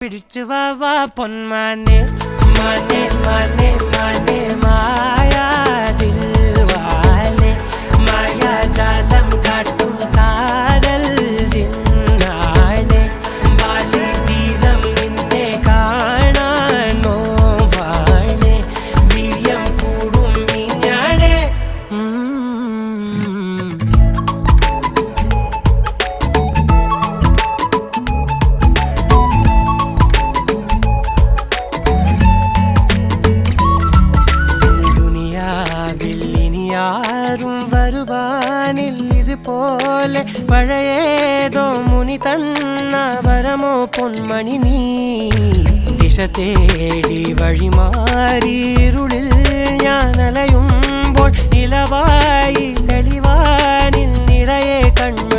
പിടിച്ചു വാ പൊന്മാനെ മാനെ മാനെ മാനെ മായാതിൽ വാലെ മായാജാലം കാട്ടും കാതൽ ജിന്നാനെ ബാലി തീരം നിന്നെ കാണാനോ വാണെ വീര്യം കൂടും മീഞ്ഞാണെ ും വരുവാനിൽ ഇതുപോലെ പഴയേതോ മുനി തന്ന വരമോ പൊന്മണി നീ ദിശ തേടി വഴിമാറിയിരുളിൽ ഞാൻ അലയുമ്പോൾ ഇലവായി തെളിവാനിൽ നിറയെ കണ്ണു